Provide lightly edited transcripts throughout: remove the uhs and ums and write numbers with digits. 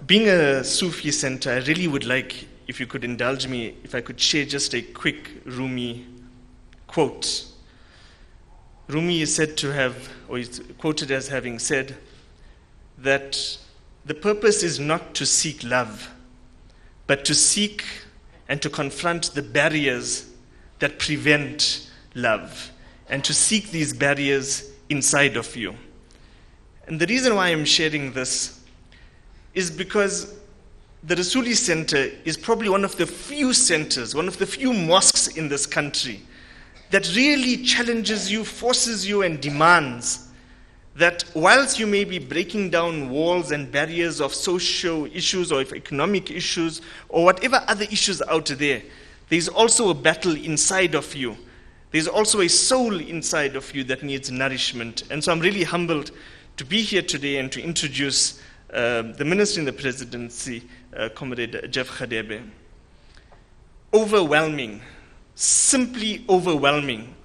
Being a Sufi center, I really would like, if you could indulge me, if I could share just a quick Rumi quote. Rumi is said to have, or is quoted as having said, that the purpose is not to seek love, but to seek and to confront the barriers that prevent love, and to seek these barriers inside of you. And the reason why I'm sharing this is because the Rasuli Center is probably one of the few centers, one of the few mosques in this country that really challenges you, forces you, and demands that whilst you may be breaking down walls and barriers of social issues or of economic issues or whatever other issues out there, there's also a battle inside of you. There's also a soul inside of you that needs nourishment. And so I'm really humbled to be here today and to introduce the Minister in the Presidency, Comrade Jeff Radebe. Overwhelming, simply overwhelming.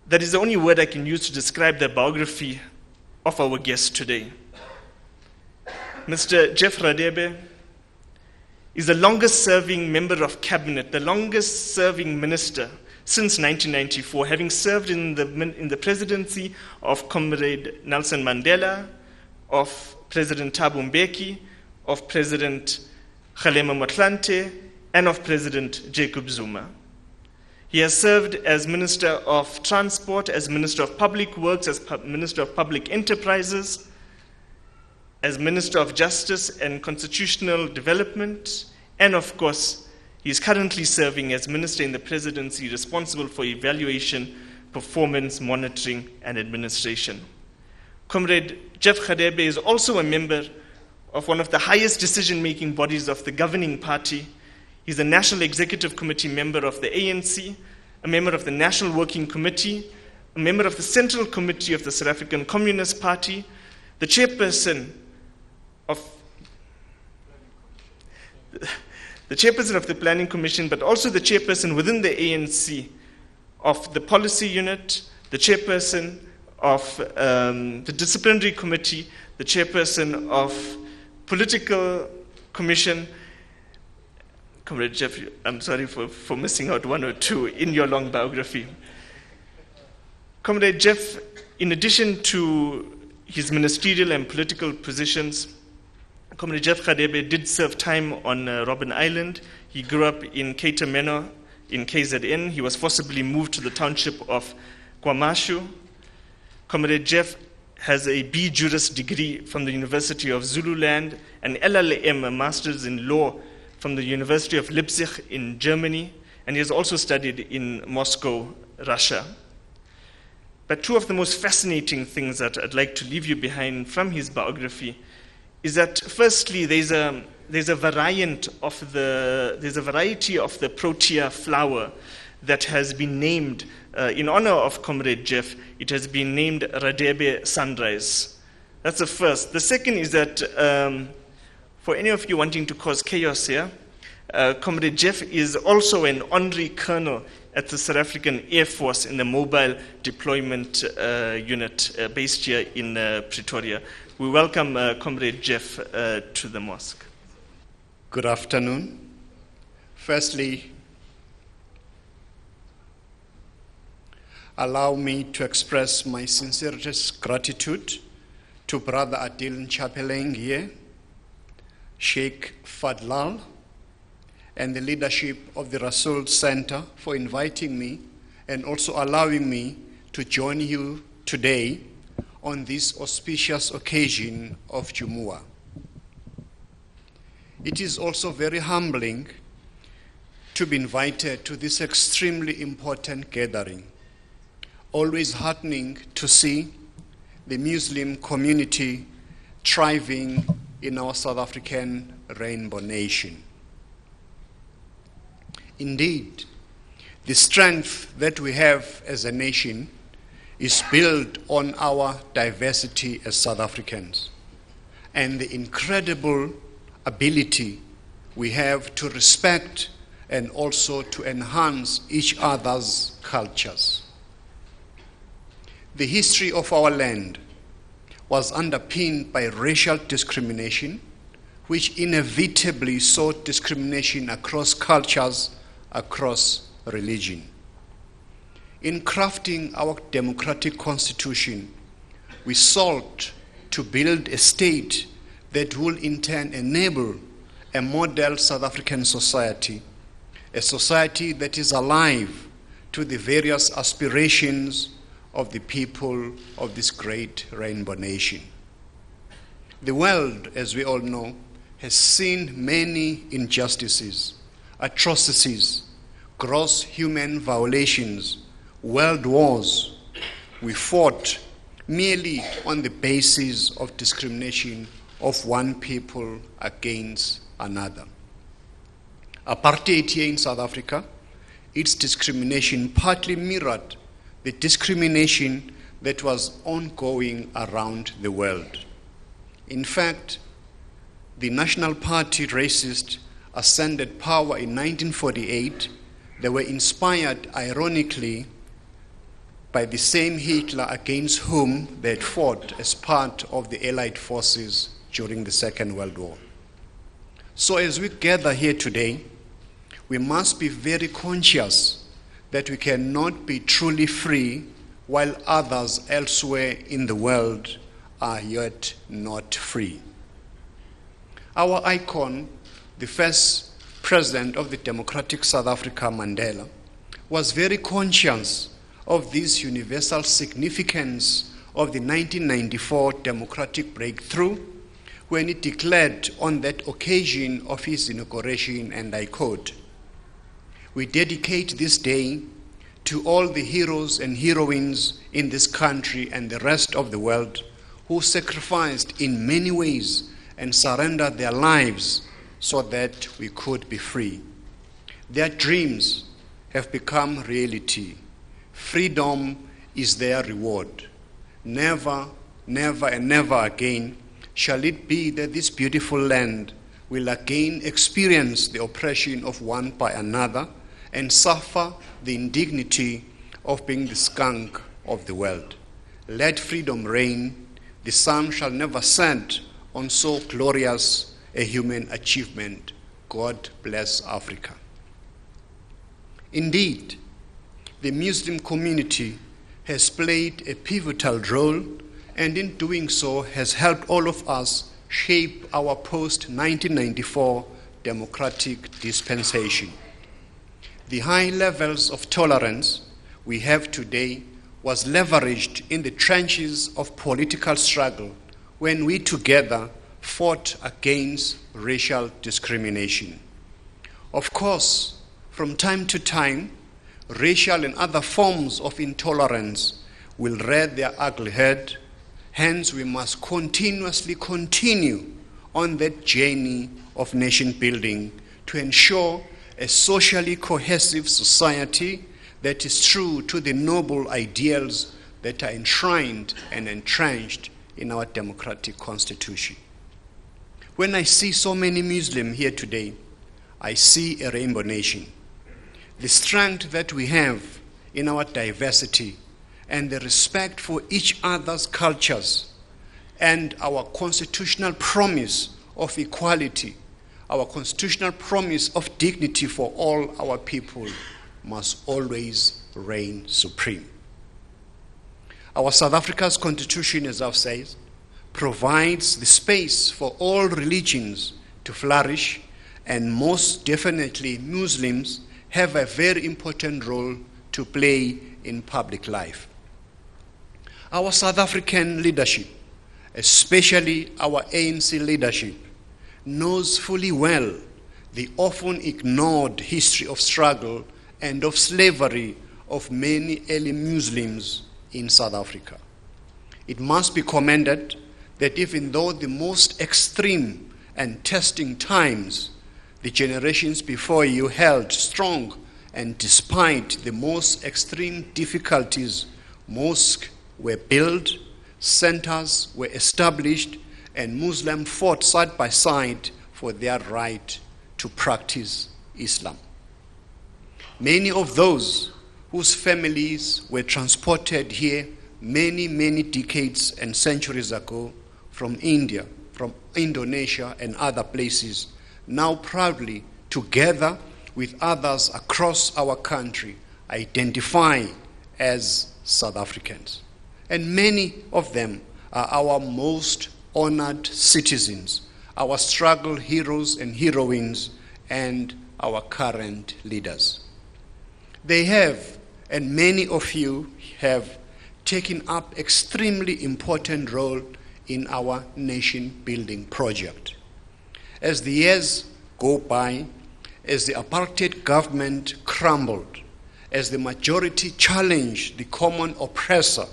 That is the only word I can use to describe the biography of our guest today. Mr. Jeff Radebe is the longest serving member of cabinet, the longest serving minister since 1994, having served in the presidency of Comrade Nelson Mandela, of President Thabo Mbeki, of President Kgalema Motlanthe, and of President Jacob Zuma. He has served as Minister of Transport, as Minister of Public Works, as Minister of Public Enterprises, as Minister of Justice and Constitutional Development, and of course, he is currently serving as Minister in the Presidency responsible for evaluation, performance, monitoring, and administration. Comrade Jeff Radebe is also a member of one of the highest decision-making bodies of the governing party. He's a National Executive Committee member of the ANC, a member of the National Working Committee, a member of the Central Committee of the South African Communist Party, the chairperson of the Planning Commission, but also the chairperson within the ANC of the Policy Unit, the chairperson of the Disciplinary Committee, the chairperson of Political Commission. Comrade Jeff, I'm sorry for missing out one or two in your long biography. Comrade Jeff, in addition to his ministerial and political positions, Comrade Jeff Radebe did serve time on Robben Island. He grew up in Keita Manor in KZN. He was forcibly moved to the township of Kwamashu. Comrade Jeff has a B. Juris degree from the University of Zululand, an LLM, a Master's in Law, from the University of Leipzig in Germany, and he has also studied in Moscow, Russia. But two of the most fascinating things that I'd like to leave you behind from his biography is that, firstly, there's a variety of the protea flower that has been named in honor of Comrade Jeff. It has been named Radebe Sunrise. That's the first. The second is that for any of you wanting to cause chaos here, Comrade Jeff is also an honorary colonel at the South African Air Force in the Mobile Deployment Unit based here in Pretoria. We welcome Comrade Jeff to the mosque. Good afternoon. Firstly, allow me to express my sincerest gratitude to Brother Adil Nchapeleng here, Sheikh Fadlal, and the leadership of the Rasul Center for inviting me and also allowing me to join you today on this auspicious occasion of Jumu'ah. It is also very humbling to be invited to this extremely important gathering. Always heartening to see the Muslim community thriving in our South African rainbow nation. Indeed, the strength that we have as a nation is built on our diversity as South Africans and the incredible ability we have to respect and also to enhance each other's cultures. The history of our land was underpinned by racial discrimination, which inevitably saw discrimination across cultures, across religion. In crafting our democratic constitution, we sought to build a state that will in turn enable a model South African society, a society that is alive to the various aspirations of the people of this great rainbow nation. The world, as we all know, has seen many injustices, atrocities, gross human violations, world wars. We fought merely on the basis of discrimination of one people against another. Apartheid here in South Africa, its discrimination partly mirrored the discrimination that was ongoing around the world. In fact, the National Party racists ascended power in 1948. They were inspired, ironically, by the same Hitler against whom they had fought as part of the Allied forces during the Second World War. So as we gather here today, we must be very conscious that we cannot be truly free while others elsewhere in the world are yet not free. Our icon, the first president of the democratic South Africa, Mandela, was very conscious of this universal significance of the 1994 democratic breakthrough when he declared on that occasion of his inauguration, and I quote, "We dedicate this day to all the heroes and heroines in this country and the rest of the world who sacrificed in many ways and surrendered their lives so that we could be free. Their dreams have become reality. Freedom is their reward. Never, never, and never again shall it be that this beautiful land will again experience the oppression of one by another and suffer the indignity of being the skunk of the world. Let freedom reign. The sun shall never set on so glorious a human achievement. God bless Africa." Indeed, the Muslim community has played a pivotal role, and in doing so has helped all of us shape our post-1994 democratic dispensation. The high levels of tolerance we have today was leveraged in the trenches of political struggle when we together fought against racial discrimination. Of course, from time to time, racial and other forms of intolerance will rear their ugly head. Hence, we must continuously continue on that journey of nation building to ensure a socially cohesive society that is true to the noble ideals that are enshrined and entrenched in our democratic constitution. When I see so many Muslims here today, I see a rainbow nation. The strength that we have in our diversity and the respect for each other's cultures and our constitutional promise of equality, our constitutional promise of dignity for all our people must always reign supreme. Our South Africa's constitution, as I've said, provides the space for all religions to flourish, and most definitely Muslims have a very important role to play in public life. Our South African leadership, especially our ANC leadership, knows fully well the often ignored history of struggle and of slavery of many early Muslims in South Africa. It must be commended that even though the most extreme and testing times, the generations before you held strong, and despite the most extreme difficulties, mosques were built, centers were established, and Muslims fought side by side for their right to practice Islam. Many of those whose families were transported here many, many decades and centuries ago from India, from Indonesia and other places, now proudly, together with others across our country, identify as South Africans. And many of them are our most honored citizens, our struggle heroes and heroines, and our current leaders. They have, and many of you have, taken up extremely important role in our nation-building project. As the years go by, as the apartheid government crumbled, as the majority challenged the common oppressor,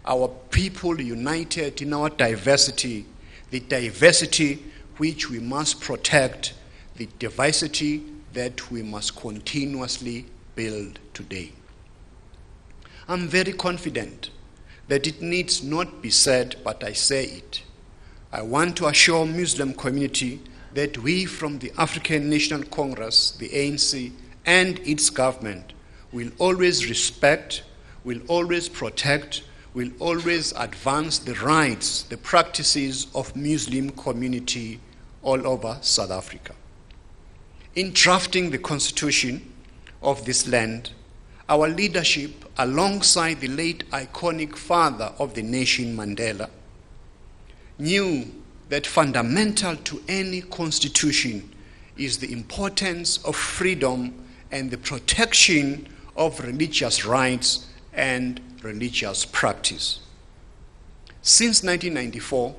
our people united in our diversity, the diversity which we must protect, the diversity that we must continuously build today. I'm very confident that it needs not be said, but I say it. I want to assure Muslim community that we from the African National Congress, the ANC, and its government will always respect, will always protect, will always advance the rights, the practices of Muslim community all over South Africa. In drafting the constitution of this land, our leadership, alongside the late iconic father of the nation, Mandela, knew that fundamental to any constitution is the importance of freedom and the protection of religious rights and religious practice. Since 1994,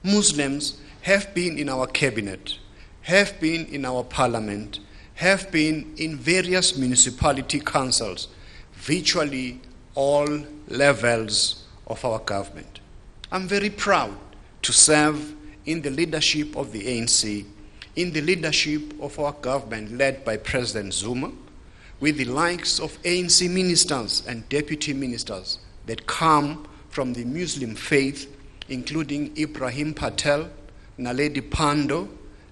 Muslims have been in our cabinet, have been in our parliament, have been in various municipality councils, virtually all levels of our government. I'm very proud to serve in the leadership of the ANC, in the leadership of our government led by President Zuma, with the likes of ANC ministers and deputy ministers that come from the Muslim faith, including Ibrahim Patel, Naledi Pando,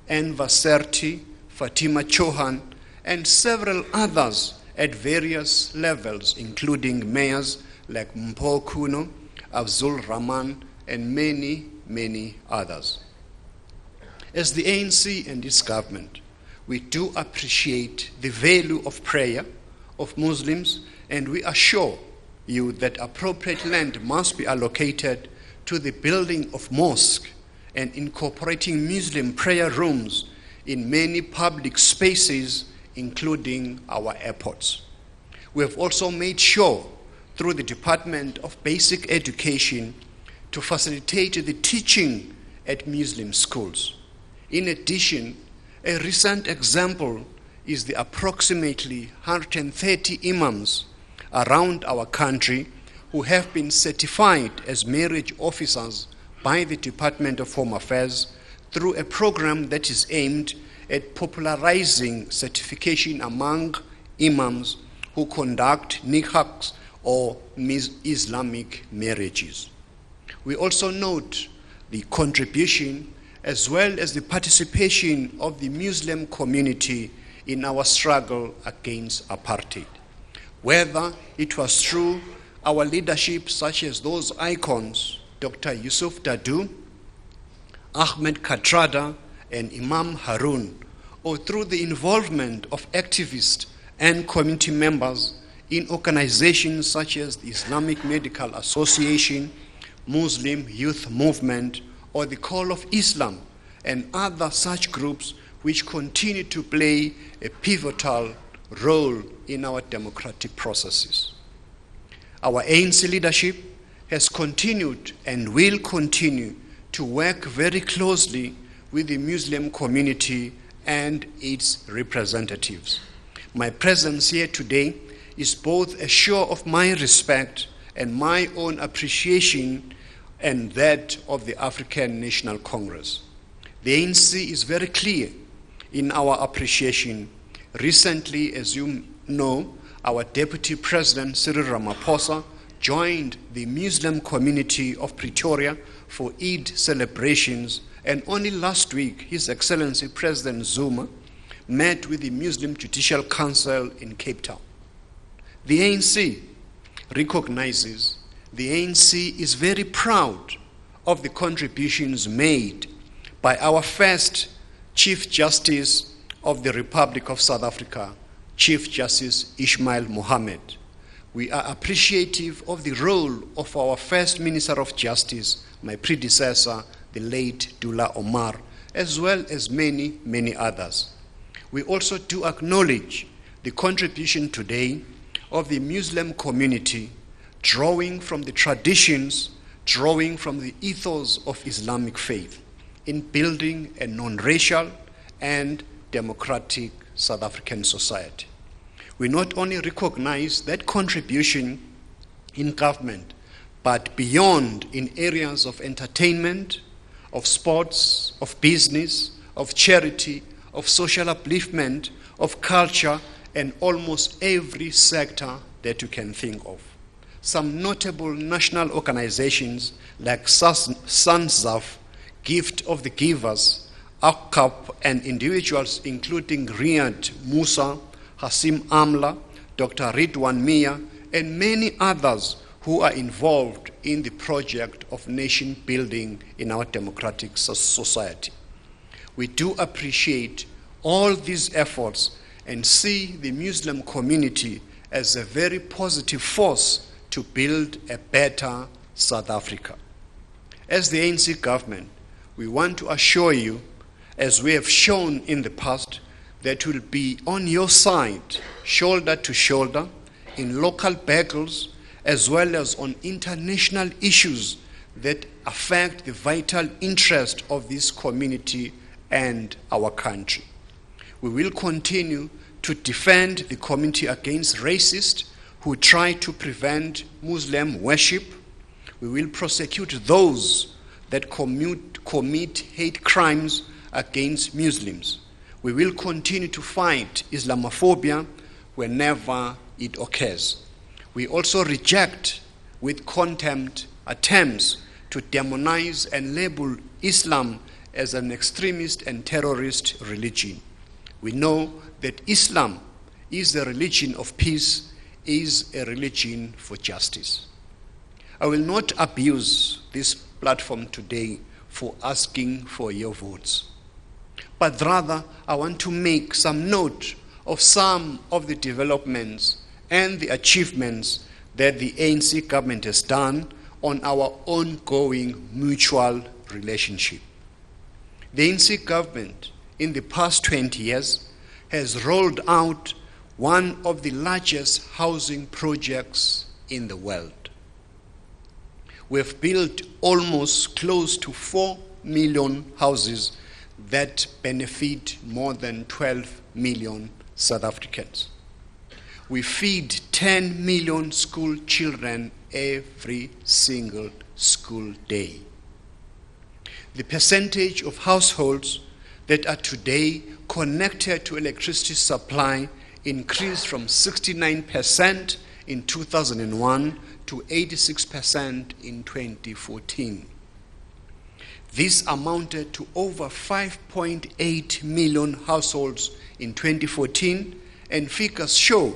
Enver Serti, Fatima Chauhan, and several others at various levels, including mayors like Mpho Kuno, Abdul Rahman, and many, many others. As the ANC and its government, we do appreciate the value of prayer of Muslims, and we assure you that appropriate land must be allocated to the building of mosques and incorporating Muslim prayer rooms in many public spaces, including our airports. We have also made sure, through the Department of Basic Education, to facilitate the teaching at Muslim schools. In addition, a recent example is the approximately 130 imams around our country who have been certified as marriage officers by the Department of Home Affairs through a program that is aimed at popularizing certification among imams who conduct nikahs or Islamic marriages. We also note the contribution as well as the participation of the Muslim community in our struggle against apartheid. Whether it was through our leadership, such as those icons, Dr. Yusuf Dadoo, Ahmed Katrada, and Imam Harun, or through the involvement of activists and community members in organizations such as the Islamic Medical Association, Muslim Youth Movement, or the Call of Islam, and other such groups which continue to play a pivotal role in our democratic processes. Our ANC leadership has continued and will continue to work very closely with the Muslim community and its representatives. My presence here today is both a show of my respect and my own appreciation and that of the African National Congress. The ANC is very clear in our appreciation. Recently, as you know, our Deputy President Cyril Ramaphosa joined the Muslim community of Pretoria for Eid celebrations, and only last week, His Excellency President Zuma met with the Muslim Judicial Council in Cape Town. The ANC recognizes, the ANC is very proud of the contributions made by our first Chief Justice of the Republic of South Africa, Chief Justice Ismail Mohammed. We are appreciative of the role of our first Minister of Justice, my predecessor, the late Dullah Omar, as well as many, many others. We also do acknowledge the contribution today of the Muslim community, drawing from the traditions, drawing from the ethos of Islamic faith in building a non-racial and democratic South African society. We not only recognize that contribution in government, but beyond in areas of entertainment, of sports, of business, of charity, of social upliftment, of culture, and almost every sector that you can think of. Some notable national organizations like SANZAF, Gift of the Givers, ACAP, and individuals including Riyad Musa, Hasim Amla, Dr. Ridwan Mia, and many others who are involved in the project of nation building in our democratic society. We do appreciate all these efforts and see the Muslim community as a very positive force to build a better South Africa. As the ANC government, we want to assure you, as we have shown in the past, that we'll be on your side, shoulder to shoulder, in local battles, as well as on international issues that affect the vital interest of this community and our country. We will continue to defend the community against racists who try to prevent Muslim worship. We will prosecute those that commit hate crimes against Muslims. We will continue to fight Islamophobia whenever it occurs. We also reject with contempt attempts to demonize and label Islam as an extremist and terrorist religion. We know that Islam is a religion of peace, is a religion for justice. I will not abuse this platform today for asking for your votes, but rather I want to make some note of some of the developments and the achievements that the ANC government has done on our ongoing mutual relationship. The ANC government in the past 20 years has rolled out one of the largest housing projects in the world. We have built almost close to 4 million houses that benefit more than 12 million South Africans. We feed 10 million school children every single school day. The percentage of households that are today connected to electricity supply increased from 69% in 2001 to 86% in 2014. This amounted to over 5.8 million households in 2014, and figures show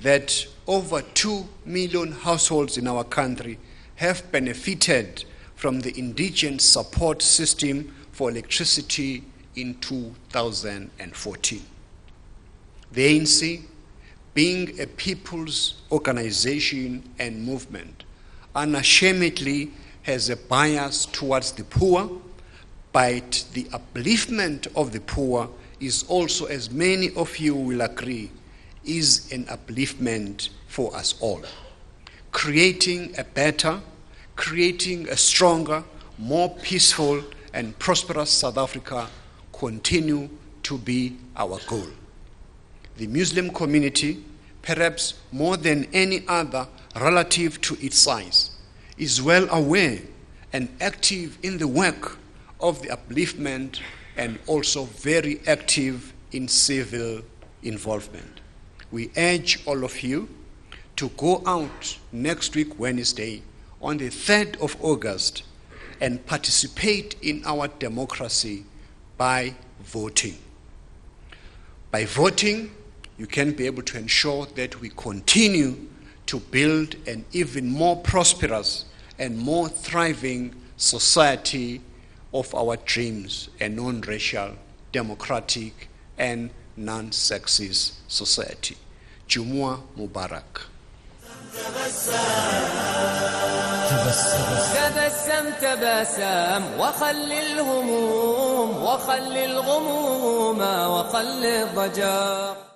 that over 2 million households in our country have benefited from the indigent support system for electricity in 2014. The ANC, being a people's organization and movement, unashamedly has a bias towards the poor, but the upliftment of the poor is also, as many of you will agree, is an upliftment for us all. Creating a better, creating a stronger, more peaceful and prosperous South Africa continue to be our goal. The Muslim community, perhaps more than any other relative to its size, is well aware and active in the work of the upliftment and also very active in civil involvement. We urge all of you to go out next week, Wednesday, on the 3rd of August, and participate in our democracy by voting. By voting, you can be able to ensure that we continue to build an even more prosperous and more thriving society of our dreams, a non-racial, democratic, and non-sexist society. Jumu'ah Mubarak. تبسم تبسم وخل الهموم وخل الغموم وخل الضجر